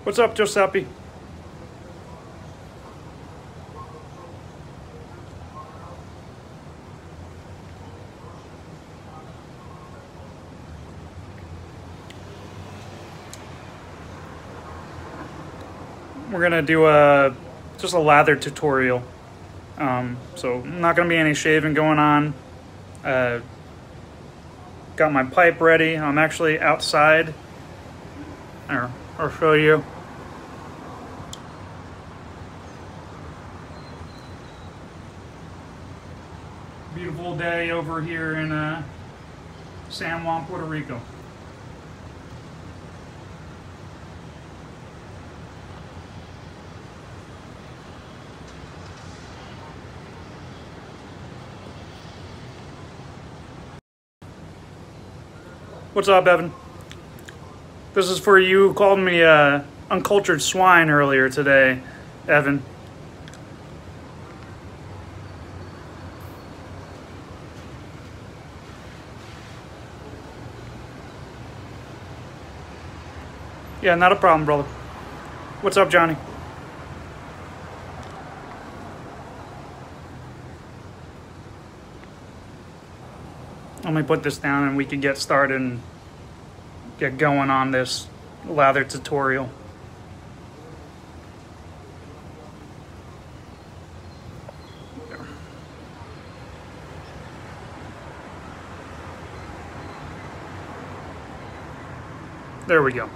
What's up, Giuseppe? We're gonna do just a lather tutorial. So not gonna be any shaving going on. Got my pipe ready. I'm actually outside. I'll show you. Beautiful day over here in San Juan, Puerto Rico. What's up, Evan? This is for you who called me uncultured swine earlier today, Evan. Yeah, not a problem, brother. What's up, Johnny? Let me put this down and we can get started and get going on this lather tutorial. There we go.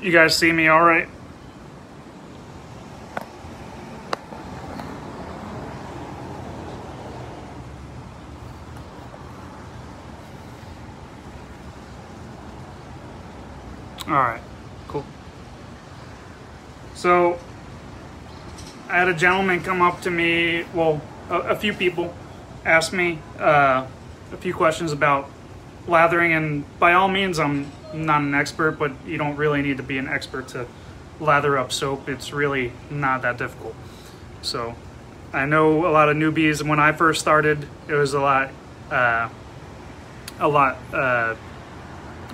You guys see me all right? All right, cool. So I had a gentleman come up to me, well, a few people asked me a few questions about lathering, and by all means, I'm not an expert, but you don't really need to be an expert to lather up soap. It's really not that difficult. So I know a lot of newbies, and when I first started, it was a lot,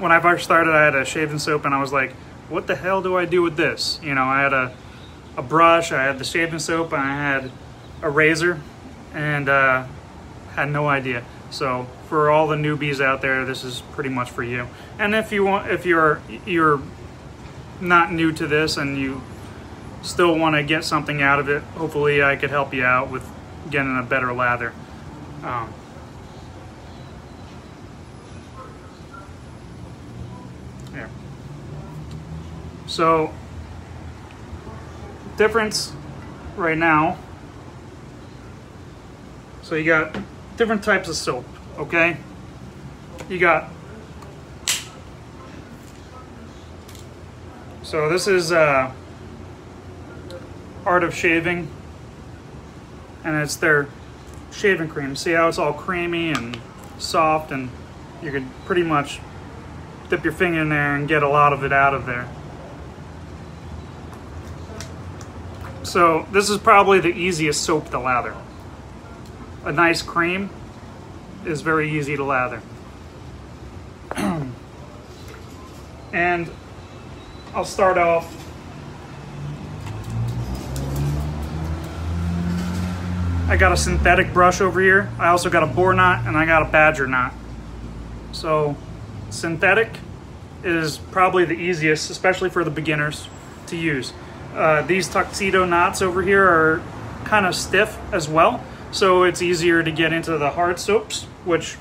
when I first started, I had a shaving soap and I was like, what the hell do I do with this? You know, I had a brush, I had the shaving soap, and I had a razor, and had no idea. So for all the newbies out there, this is pretty much for you. And if you want, if you're not new to this and you still want to get something out of it, hopefully I could help you out with getting a better lather. Yeah. So difference right now. So you got different types of soap, okay? You got, so this is Art of Shaving, and it's their shaving cream. See how it's all creamy and soft, and you could pretty much dip your finger in there and get a lot of it out of there. So this is probably the easiest soap to lather. A nice cream is very easy to lather. And I'll start off. I got a synthetic brush over here. I also got a boar knot and I got a badger knot. So synthetic is probably the easiest, especially for the beginners, to use. These tuxedo knots over here are kind of stiff as well. So it's easier to get into the hard soaps, which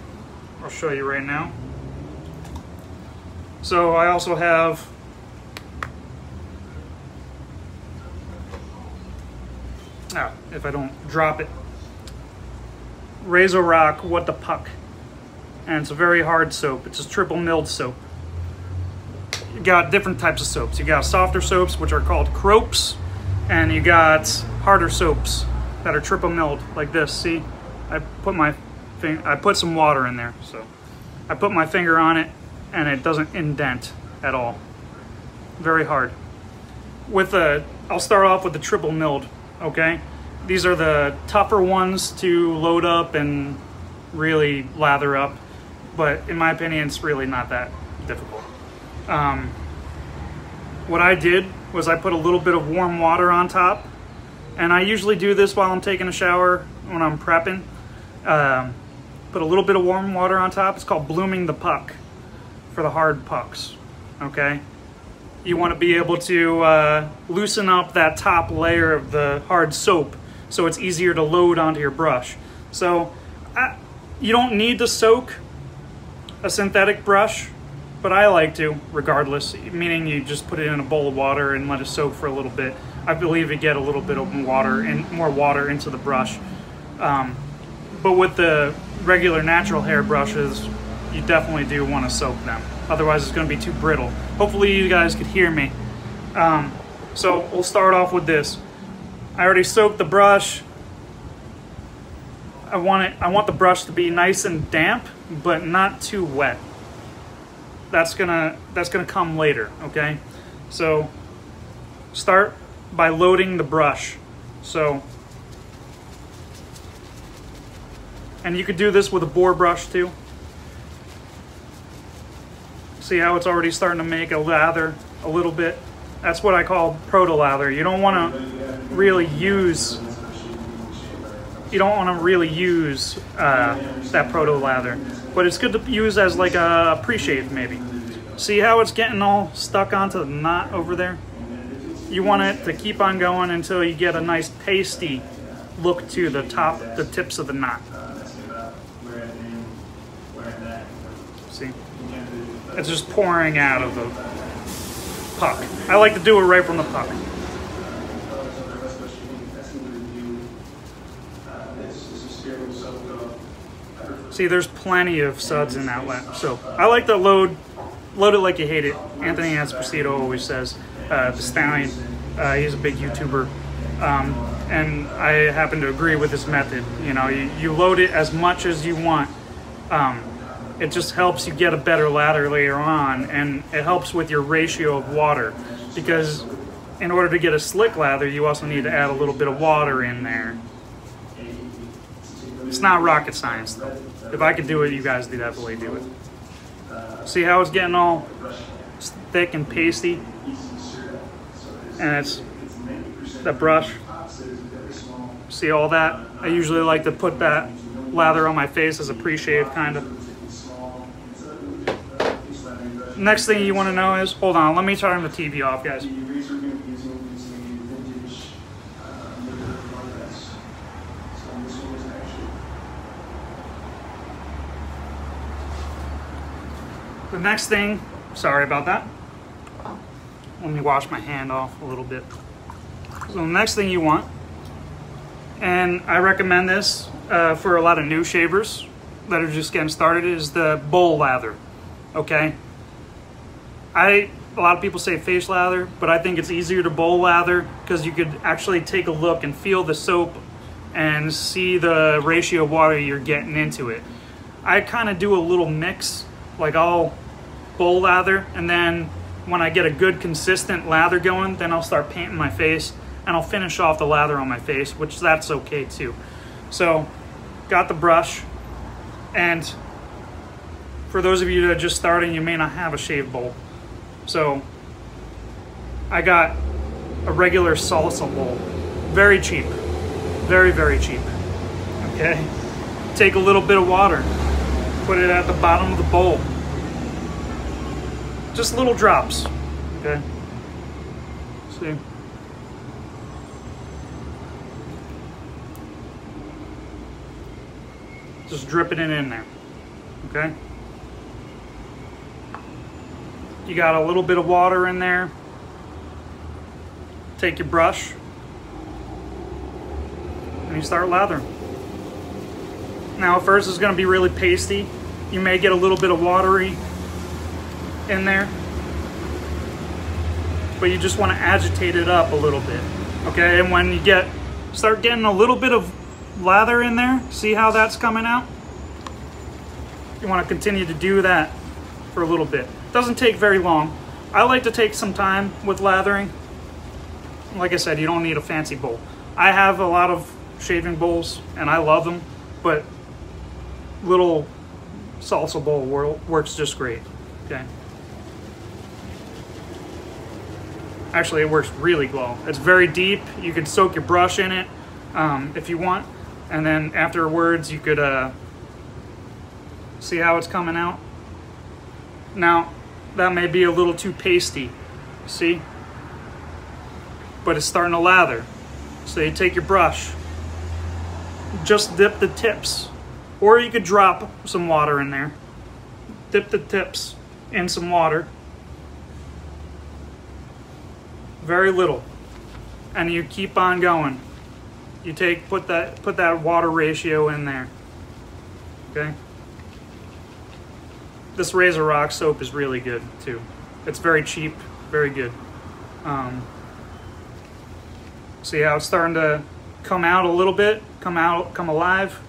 I'll show you right now. So I also have if I don't drop it, Razor Rock What the Puck, and it's a very hard soap. It's a triple milled soap. You got different types of soaps. You got softer soaps, which are called cropes, and you got harder soaps that are triple milled, like this. See, I put some water in there, so I put my finger on it and it doesn't indent at all. Very hard. I'll start off with the triple milled, okay? These are the tougher ones to load up and really lather up, but in my opinion, it's really not that difficult. what I did was I put a little bit of warm water on top, and I usually do this while I'm taking a shower when I'm prepping. Put a little bit of warm water on top. It's called blooming the puck for the hard pucks, okay? You want to be able to loosen up that top layer of the hard soap so it's easier to load onto your brush. So you don't need to soak a synthetic brush, but I like to regardless, meaning you just put it in a bowl of water and let it soak for a little bit. I believe you get a little bit of water and more water into the brush. But with the regular natural hair brushes, you definitely do want to soak them. Otherwise, it's going to be too brittle. Hopefully, you guys could hear me. So we'll start off with this. I already soaked the brush. I want the brush to be nice and damp, but not too wet. That's gonna come later. Okay. So start by loading the brush. And you could do this with a boar brush too. See how it's already starting to make a lather a little bit? That's what I call proto lather. You don't want to really use that proto lather, but it's good to use as like a pre-shave maybe. See how it's getting all stuck onto the knot over there? You want it to keep on going until you get a nice pasty look to the tips of the knot. See? It's just pouring out of the puck. I like to do it right from the puck. See, there's plenty of suds in that soap. I like to load it like you hate it. Anthony Esposito always says, the Stallion, he's a big YouTuber. And I happen to agree with this method. You know, you load it as much as you want. It just helps you get a better lather later on, and it helps with your ratio of water, because in order to get a slick lather, you also need to add a little bit of water in there. It's not rocket science though. If I could do it, you guys would definitely do it. See how it's getting all thick and pasty? And it's the brush. See all that? I usually like to put that lather on my face as a pre-shave kind of. Next thing you want to know is, hold on, let me turn the TV off, guys. The next thing, sorry about that. Let me wash my hand off a little bit. So the next thing you want, and I recommend this for a lot of new shavers that are just getting started, is the bowl lather, okay? A lot of people say face lather, but I think it's easier to bowl lather because you could actually take a look and feel the soap and see the ratio of water you're getting into it. I kind of do a little mix, like I'll bowl lather, and then when I get a good consistent lather going, then I'll start painting my face, and I'll finish off the lather on my face, which that's okay too. So, got the brush, and for those of you that are just starting, you may not have a shave bowl. So, I got a regular salsa bowl, very cheap, very, very cheap, okay? Take a little bit of water, put it at the bottom of the bowl, just little drops, okay? See? Just dripping it in there, okay? You got a little bit of water in there. Take your brush and you start lathering. Now at first it's going to be really pasty. You may get a little bit of watery in there, but you just want to agitate it up a little bit, okay? And when you start getting a little bit of lather in there, see how that's coming out? You want to continue to do that for a little bit. Doesn't take very long. I like to take some time with lathering. Like I said, you don't need a fancy bowl. I have a lot of shaving bowls and I love them, but little salsa bowl works just great, okay? Actually, it works really well. It's very deep. You could soak your brush in it if you want. And then afterwards, you could see how it's coming out. Now, that may be a little too pasty, see? But it's starting to lather. So you take your brush, just dip the tips, or you could drop some water in there. Dip the tips in some water. Very little. And you keep on going. You put that water ratio in there. Okay? This Razor Rock soap is really good too. It's very cheap, very good. See how it's starting to come out a little bit, come alive.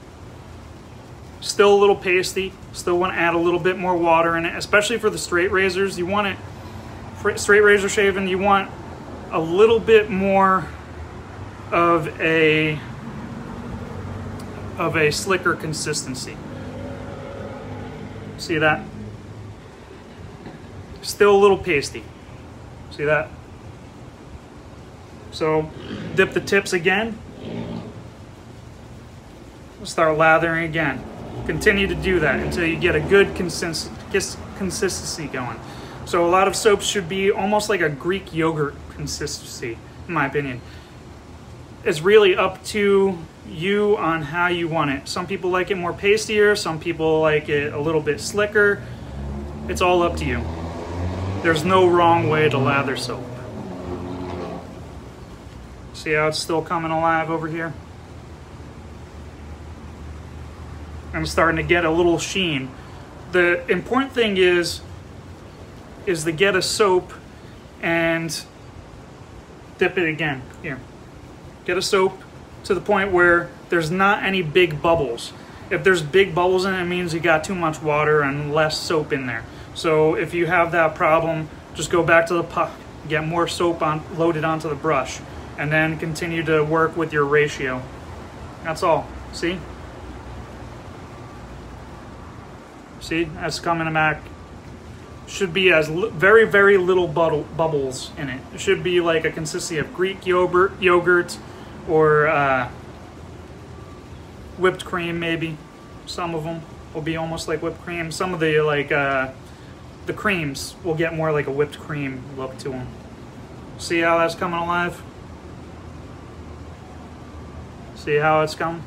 Still a little pasty. Still want to add a little bit more water in it, especially for the straight razors. You want it, for straight razor shaving, you want a little bit more of a slicker consistency. See that? Still a little pasty. See that? So dip the tips again. Start lathering again. Continue to do that until you get a good consistency going. So a lot of soaps should be almost like a Greek yogurt consistency, in my opinion. It's really up to you on how you want it. Some people like it more pastier, some people like it a little bit slicker. It's all up to you. There's no wrong way to lather soap. See how it's still coming alive over here? I'm starting to get a little sheen. The important thing is to get a soap and dip it again. Here. Get a soap to the point where there's not any big bubbles. If there's big bubbles in it, it means you got too much water and less soap in there. So if you have that problem, just go back to the puck, get more soap loaded onto the brush, and then continue to work with your ratio. That's all. See? See? That's coming back. Should be as very, very little bubbles in it. It should be like a consistency of Greek yogurt or whipped cream, maybe. Some of them will be almost like whipped cream. Some of the the creams will get more like a whipped cream look to them. See how that's coming alive? See how it's coming?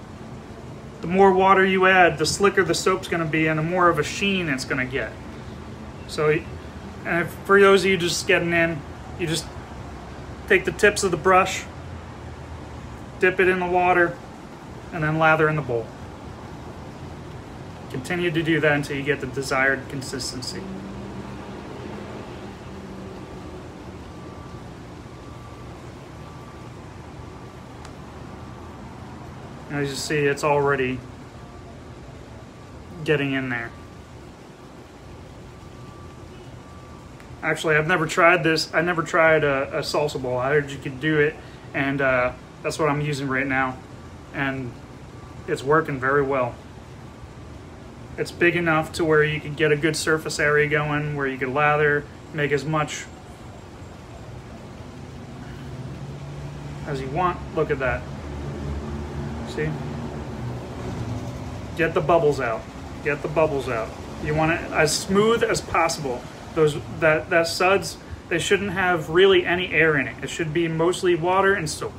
The more water you add, the slicker the soap's going to be and the more of a sheen it's going to get. So, and for those of you just getting in, you just take the tips of the brush, dip it in the water, and then lather in the bowl. Continue to do that until you get the desired consistency. As you see, it's already getting in there. Actually, I've never tried this. I never tried a salsa bowl. I heard you could do it, and that's what I'm using right now. And it's working very well. It's big enough to where you can get a good surface area going, where you could lather, make as much as you want. Look at that. See? Get the bubbles out. Get the bubbles out. You want it as smooth as possible. That suds, they shouldn't have really any air in it. It should be mostly water and soap.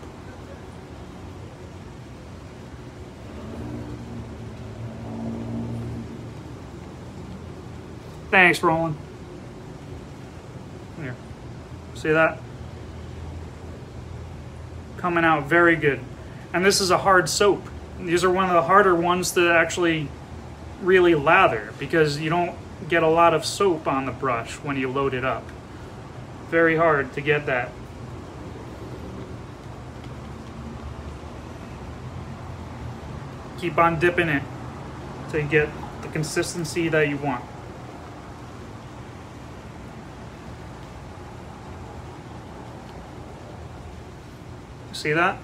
Thanks, Roland. Here. See that? Coming out very good. And this is a hard soap. These are one of the harder ones to actually really lather because you don't get a lot of soap on the brush when you load it up. Very hard to get that. Keep on dipping it till you get the consistency that you want. See that?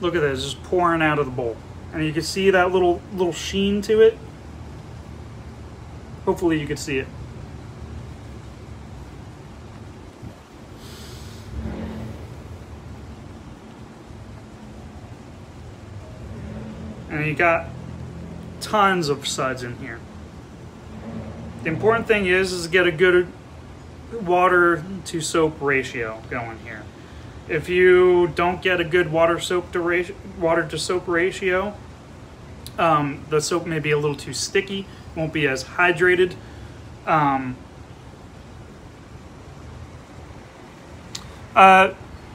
Look at this, just pouring out of the bowl. And you can see that little sheen to it. Hopefully you can see it. And you got tons of suds in here. The important thing is to get a good water to soap ratio going here. If you don't get a good water to soap ratio, the soap may be a little too sticky, won't be as hydrated. The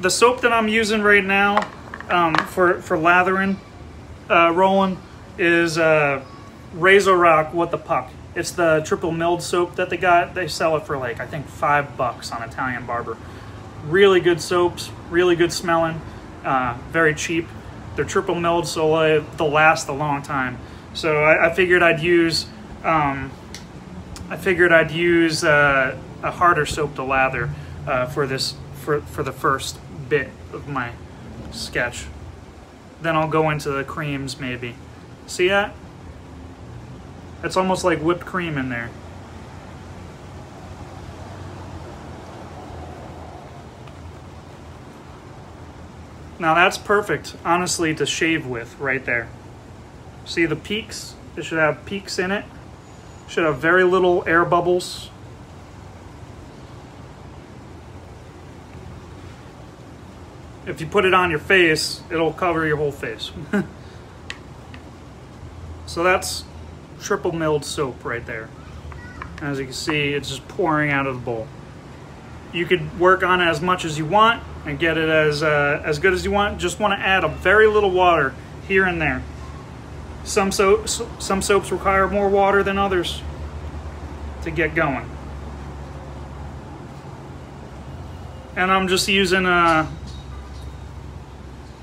soap that I'm using right now for lathering, rolling, is Razor Rock What the Puck. It's the triple milled soap that they got. They sell it for like, I think, $5 on Italian Barber. Really good soaps, really good smelling, very cheap. They're triple milled, so they'll last a long time. So I figured I'd use a harder soap to lather for the first bit of my sketch. Then I'll go into the creams maybe. See that? It's almost like whipped cream in there. Now that's perfect, honestly, to shave with right there. See the peaks? It should have peaks in it. Should have very little air bubbles. If you put it on your face, it'll cover your whole face. So that's triple milled soap right there. As you can see, it's just pouring out of the bowl. You could work on it as much as you want and get it as good as you want. Just want to add a very little water here and there. Some soaps require more water than others to get going. And I'm just using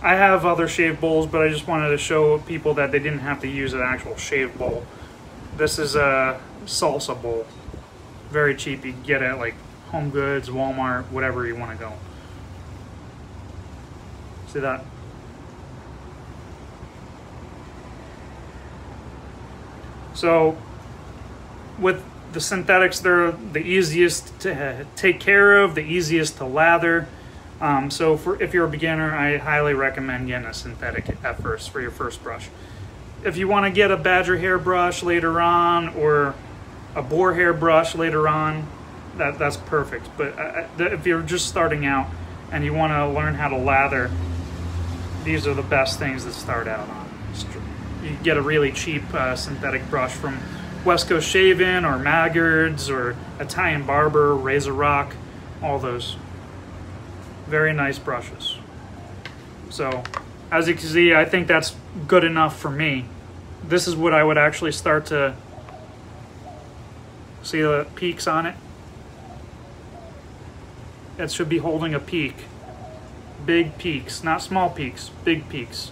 I have other shave bowls, but I just wanted to show people that they didn't have to use an actual shave bowl. This is a salsa bowl. Very cheap. You can get it at like Home Goods, Walmart, whatever you want to go. See that? So with the synthetics, they're the easiest to take care of, the easiest to lather. So if you're a beginner, I highly recommend getting a synthetic at first for your first brush. If you want to get a badger hair brush later on, or a boar hair brush later on, that's perfect. But if you're just starting out and you want to learn how to lather, these are the best things to start out on. You can get a really cheap synthetic brush from West Coast Shaving or Maggard's or Italian Barber, Razor Rock, all those. Very nice brushes. So, as you can see, I think that's good enough for me. This is what I would actually start to see the peaks on it. It should be holding a peak. Big peaks, not small peaks, big peaks.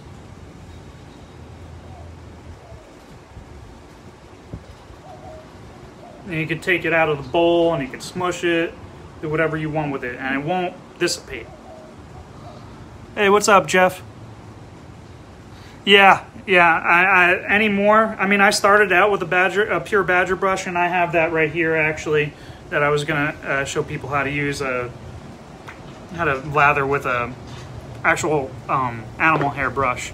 And you can take it out of the bowl and you can smush it, do whatever you want with it, and it won't dissipate. Hey, what's up, Jeff? Yeah, anymore. I mean, I started out with a pure badger brush, and I have that right here actually that I was gonna show people how to use how to lather with a actual animal hair brush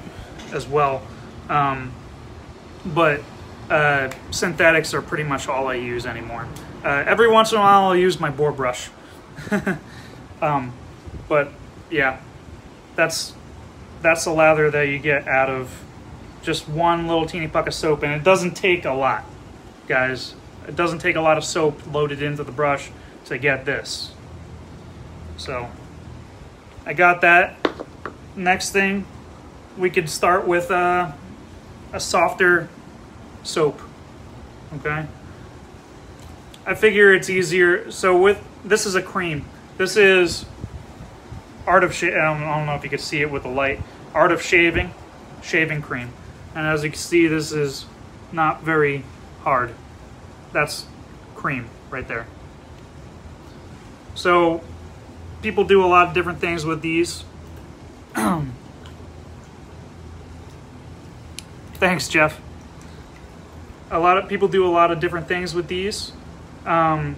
as well. But synthetics are pretty much all I use anymore. Every once in a while I'll use my boar brush. But yeah, that's the lather that you get out of just one little teeny puck of soap, and it doesn't take a lot, guys. It doesn't take a lot of soap loaded into the brush to get this. So I got that. Next thing, we could start with a softer soap. Okay, I figure it's easier. So this is a cream. This is Art of Shaving. I don't know if you can see it with the light. Art of Shaving, shaving cream. And as you can see, this is not very hard. That's cream right there. So people do a lot of different things with these. Thanks, Jeff. A lot of people do a lot of different things with these. My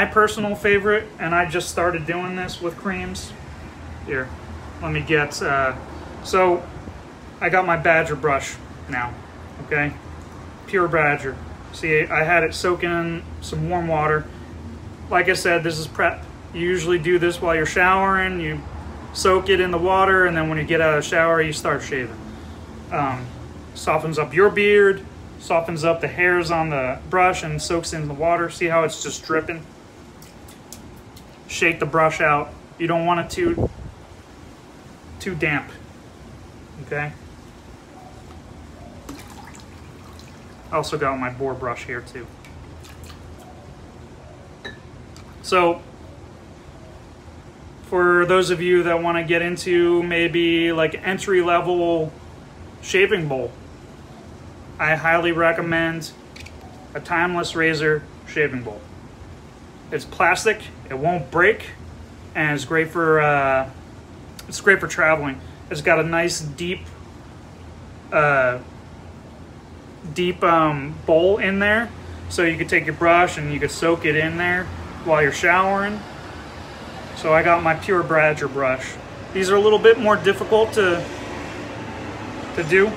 personal favorite, and I just started doing this with creams. Here, let me get, so I got my Badger brush now, okay? Pure Badger. See, I had it soaking in some warm water. Like I said, this is prep. You usually do this while you're showering. You soak it in the water, and then when you get out of the shower, you start shaving. Softens up your beard, softens up the hairs on the brush, and soaks in the water. See how it's just dripping? Shake the brush out. You don't want it too damp, okay? I also got my boar brush here too. So, for those of you that want to get into maybe like entry-level shaving bowl, I highly recommend a timeless razor shaving bowl. It's plastic, it won't break, and it's great for traveling. It's got a nice deep bowl in there, so you could take your brush and you could soak it in there while you're showering. So I got my Pure Badger brush. These are a little bit more difficult to do,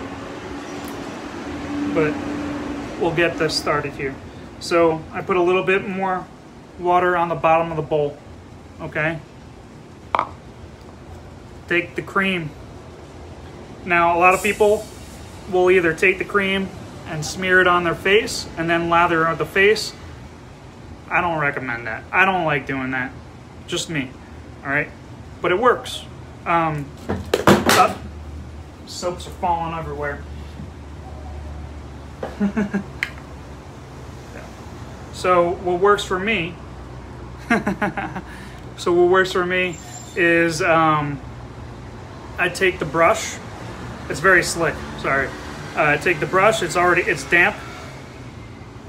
but we'll get this started here. So I put a little bit more water on the bottom of the bowl, okay? Take the cream. Now, a lot of people will either take the cream and smear it on their face and then lather the face. I don't recommend that. I don't like doing that. Just me, all right? But it works. Soaps are falling everywhere. So what works for me is I take the brush. It's very slick, sorry. I take the brush, it's damp.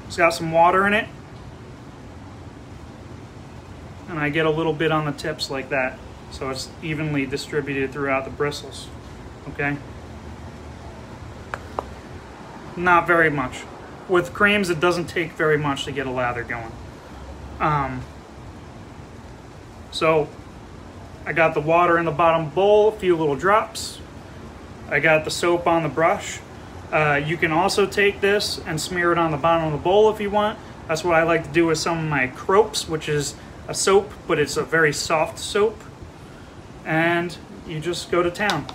It's got some water in it. And I get a little bit on the tips like that, so it's evenly distributed throughout the bristles, okay? Not very much. With creams, it doesn't take very much to get a lather going. So I got the water in the bottom bowl, a few little drops. I got the soap on the brush. You can also take this and smear it on the bottom of the bowl if you want. That's what I like to do with some of my Cropes, which is a soap, but it's a very soft soap. And you just go to town.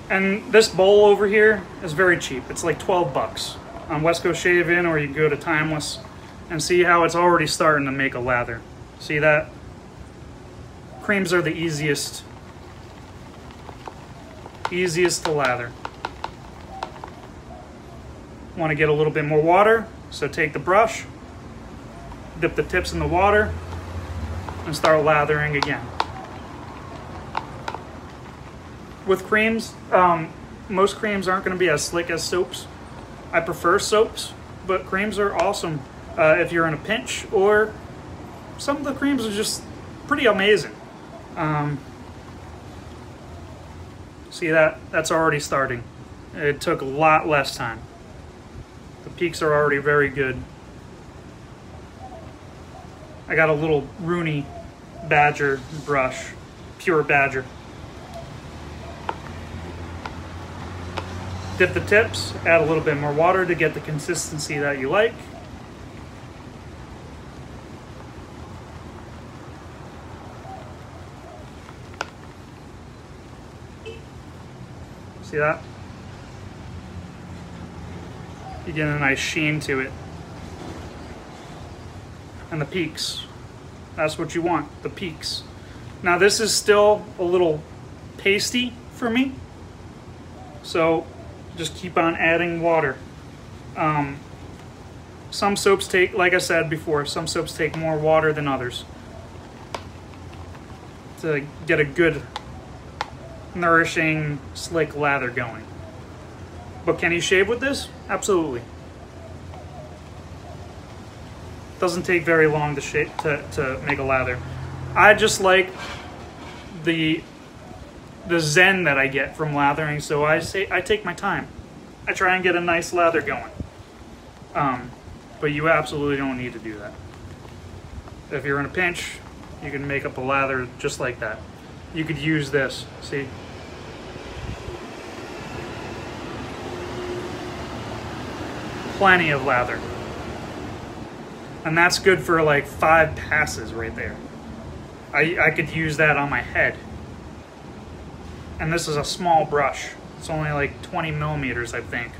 And this bowl over here is very cheap. It's like 12 bucks on West Coast Shave-In, or you can go to Timeless and see how it's already starting to make a lather. See that? Creams are the easiest to lather. Want to get a little bit more water, so take the brush, dip the tips in the water, and start lathering again. With creams, most creams aren't going to be as slick as soaps. I prefer soaps, but creams are awesome if you're in a pinch, or some of the creams are just pretty amazing. See that? That's already starting. It took a lot less time. The peaks are already very good. I got a little Rooney Badger brush, Pure Badger. Dip the tips, add a little bit more water to get the consistency that you like. See that? You get a nice sheen to it. And the peaks. That's what you want, the peaks. Now this is still a little pasty for me, so just keep on adding water. Some soaps take, like I said before, some soaps take more water than others to get a good, nourishing, slick lather going. But can you shave with this? Absolutely. Doesn't take very long to make a lather. I just like the zen that I get from lathering, so I take my time. I try and get a nice lather going. But you absolutely don't need to do that. If you're in a pinch, you can make up a lather just like that. You could use this, see? Plenty of lather. And that's good for like 5 passes right there. I could use that on my head. And this is a small brush. It's only like 20 millimeters, I think.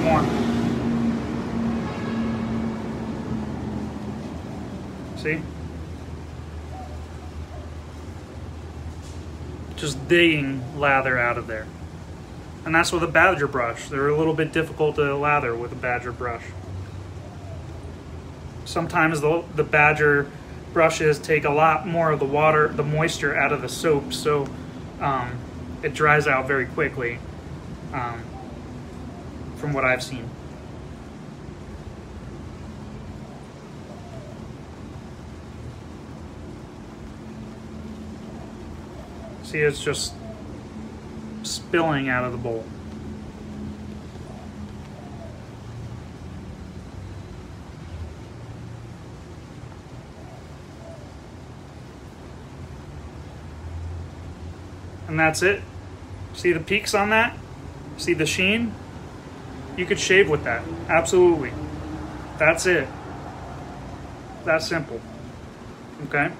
More. See? Just digging lather out of there. And that's with a badger brush. They're a little bit difficult to lather with a badger brush. Sometimes the badger brushes take a lot more of the water, the moisture out of the soap, so it dries out very quickly, from what I've seen. See, it's just spilling out of the bowl. And that's it. See the peaks on that? See the sheen? You could shave with that. Absolutely. That's it. That's simple. Okay?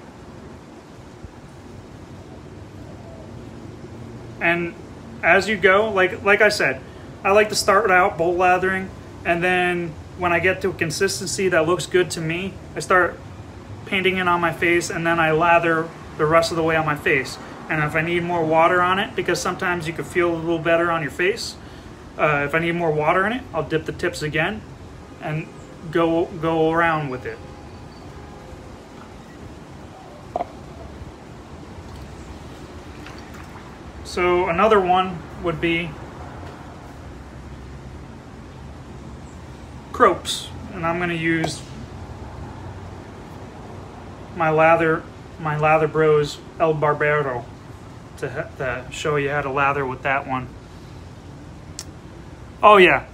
And as you go, like I said, I like to start out bowl lathering, and then when I get to a consistency that looks good to me, I start painting it on my face, and then I lather the rest of the way on my face. And if I need more water on it, because sometimes you can feel a little better on your face, if I need more water in it, I'll dip the tips again and go around with it. So another one would be cropes, and I'm going to use my Lather Bros El Barbero to show you how to lather with that one. Oh yeah,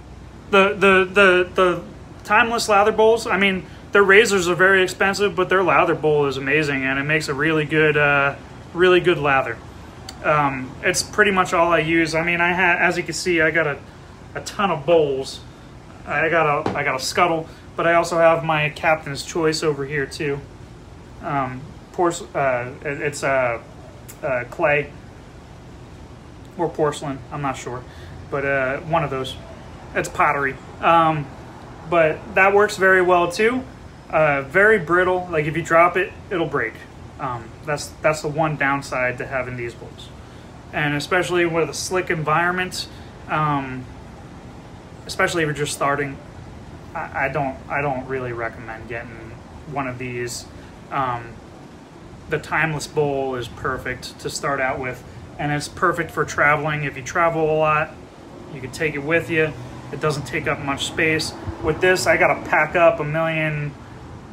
the timeless lather bowls. I mean, their razors are very expensive, but their lather bowl is amazing, and it makes a really good lather. It's pretty much all I use. I mean, as you can see, I got a ton of bowls. I got a scuttle, but I also have my Captain's Choice over here too. It's clay or porcelain, I'm not sure, but one of those. It's pottery, but that works very well too. Very brittle. Like if you drop it, it'll break. That's the one downside to having these bowls, and especially with a slick environment, especially if you're just starting, I don't really recommend getting one of these. The timeless bowl is perfect to start out with, and it's perfect for traveling. If you travel a lot, you can take it with you. It doesn't take up much space. With this, I gotta pack up a million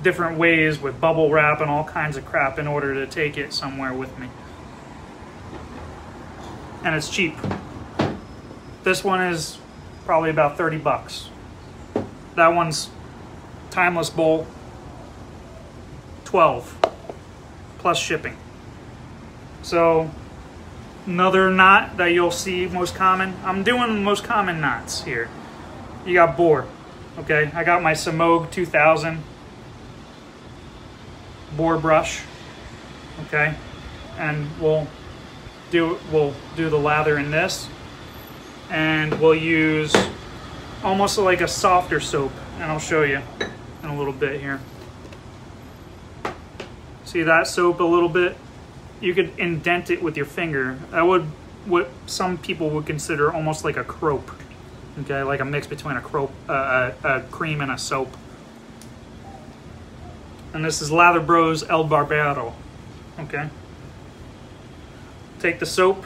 different ways with bubble wrap and all kinds of crap in order to take it somewhere with me. And it's cheap. This one is probably about 30 bucks. That one's timeless bowl, 12 plus shipping. So another knot that you'll see most common, I'm doing the most common knots here. You got boar, okay? I got my Samog 2000 boar brush, okay? And we'll do the lather in this, and we'll use almost like a softer soap, and I'll show you in a little bit here. See that soap a little bit? You could indent it with your finger. That would, what some people would consider almost like a crope. Okay, like a mix between a cream and a soap. And this is Lather Bros El Barbero. Okay. Take the soap.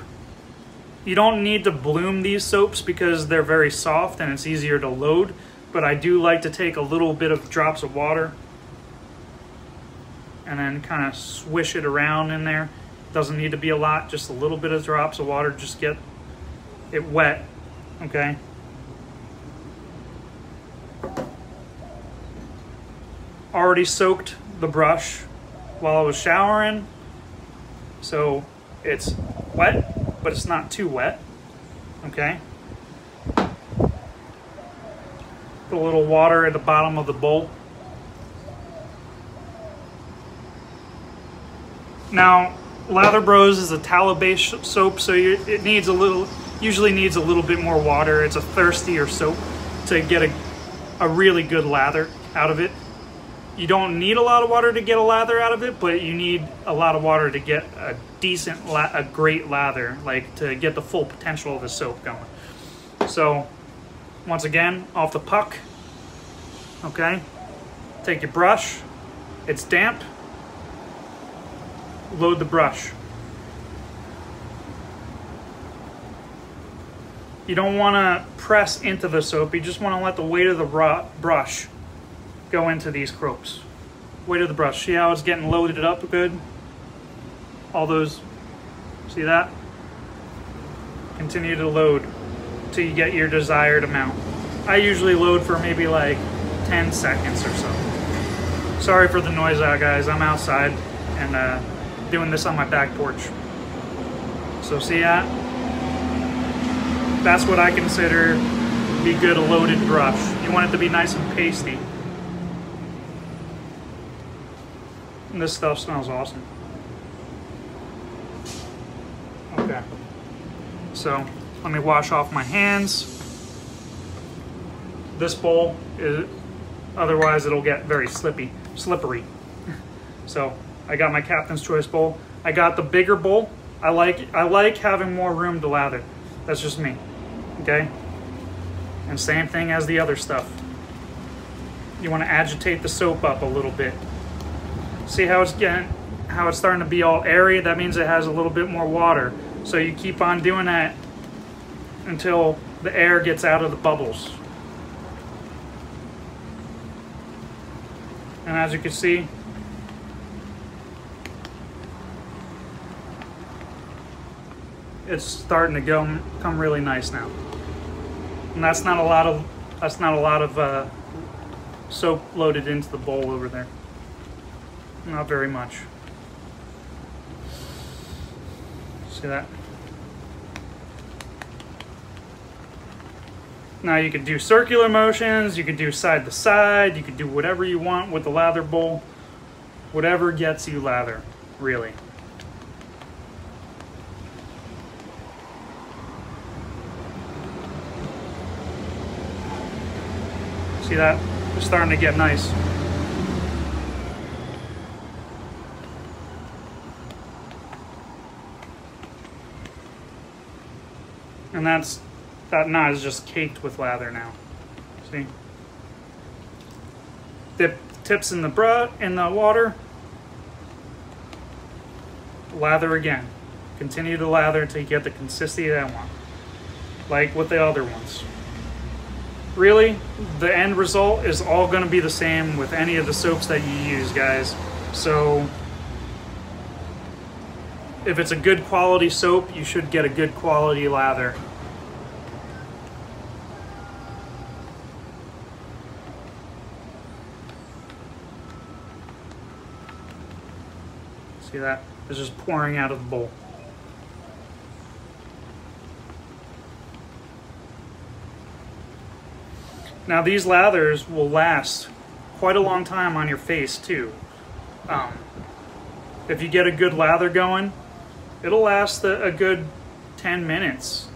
You don't need to bloom these soaps because they're very soft and it's easier to load, but I do like to take a little bit of drops of water and then kind of swish it around in there. Doesn't need to be a lot, just a little bit of drops of water, just get it wet, okay? Already soaked the brush while I was showering, so it's wet, but it's not too wet, okay? Put a little water at the bottom of the bowl. Now, Lather Bros is a tallow-based soap, so it needs usually needs a little bit more water. It's a thirstier soap to get a really good lather out of it. You don't need a lot of water to get a lather out of it, but you need a lot of water to get a a great lather, like to get the full potential of the soap going. So, once again, off the puck, okay? Take your brush, it's damp, load the brush. You don't want to press into the soap, you just want to let the weight of the brush go into these crops. Weight of the brush. See how it's getting loaded up good? All those, see that? Continue to load till you get your desired amount. I usually load for maybe like 10 seconds or so. Sorry for the noise out, guys. I'm outside and doing this on my back porch. So see that? That's what I consider to be good, a loaded brush. You want it to be nice and pasty. And this stuff smells awesome. Okay. So, let me wash off my hands. This bowl is, otherwise it'll get very slippery. So, I got my Captain's Choice bowl. I got the bigger bowl. I like having more room to lather. That's just me. Okay? And same thing as the other stuff. You want to agitate the soap up a little bit. See how it's starting to be all airy? That means it has a little bit more water. So you keep on doing that until the air gets out of the bubbles. And as you can see, it's starting to come really nice now. And that's not a lot of soap loaded into the bowl over there. Not very much. See that? Now you can do circular motions, you can do side to side, you can do whatever you want with the lather bowl. Whatever gets you lather, really. See that? It's starting to get nice. And that knot is just caked with lather now. See? Dip tips in the water. Lather again. Continue to lather until you get the consistency that I want. Like with the other ones. Really, the end result is all going to be the same with any of the soaps that you use, guys. So if it's a good quality soap, you should get a good quality lather. See that? It's just pouring out of the bowl. Now these lathers will last quite a long time on your face too. If you get a good lather going, it'll last a good 10 minutes.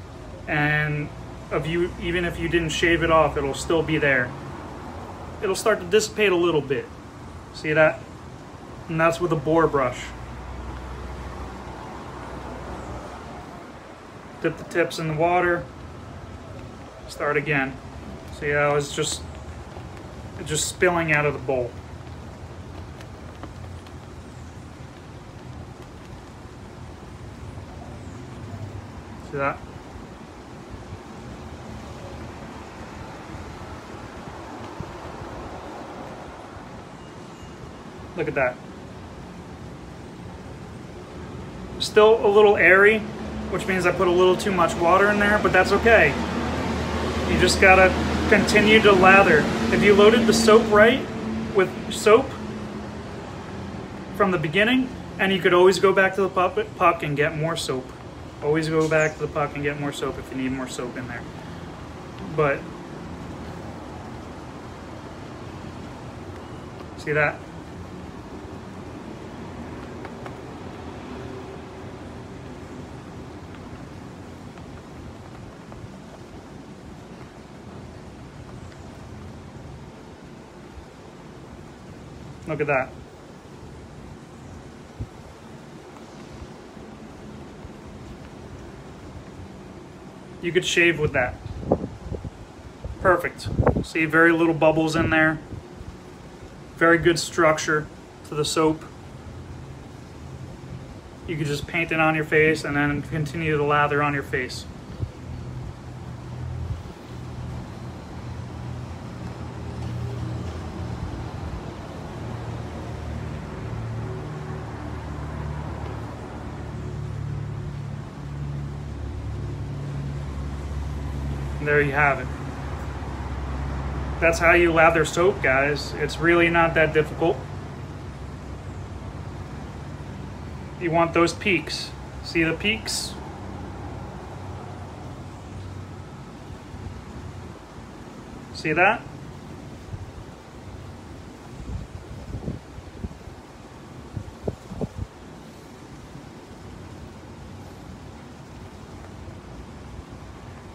And even if you didn't shave it off, it'll still be there. It'll start to dissipate a little bit. See that? And that's with a boar brush. Dip the tips in the water. Start again. See how it's just spilling out of the bowl. See that? Look at that. Still a little airy, which means I put a little too much water in there, but that's okay. You just gotta continue to lather. If you loaded the soap right with soap from the beginning, and you could always go back to the puck and get more soap. Always go back to the puck and get more soap if you need more soap in there. But, see that? Look at that. You could shave with that. Perfect. See, very little bubbles in there. Very good structure to the soap. You could just paint it on your face and then continue to lather on your face. There you have it. That's how you lather soap, guys. It's really not that difficult. You want those peaks. See the peaks? See that?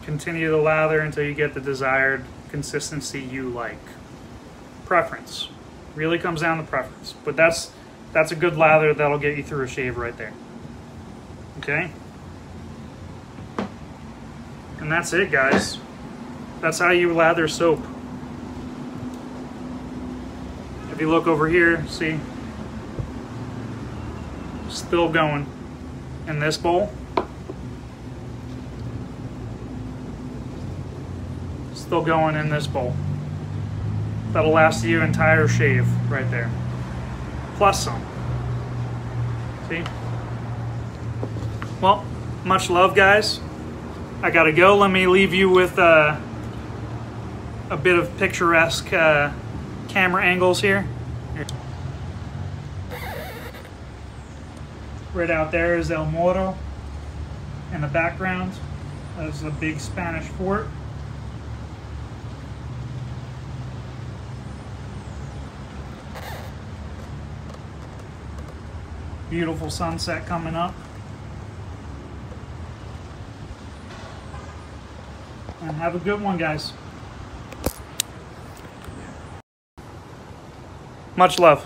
Continue to lather until you get the desired consistency you like. Preference. Really comes down to preference. But that's a good lather that'll get you through a shave right there. Okay? And that's it, guys. That's how you lather soap. If you look over here, see? Still going in this bowl. Still going in this bowl. That'll last you entire shave right there. Plus some. See? Well, much love, guys. I gotta go. Let me leave you with a bit of picturesque camera angles here. Right out there is El Moro in the background. That's a big Spanish fort. Beautiful sunset coming up. And have a good one, guys. Much love.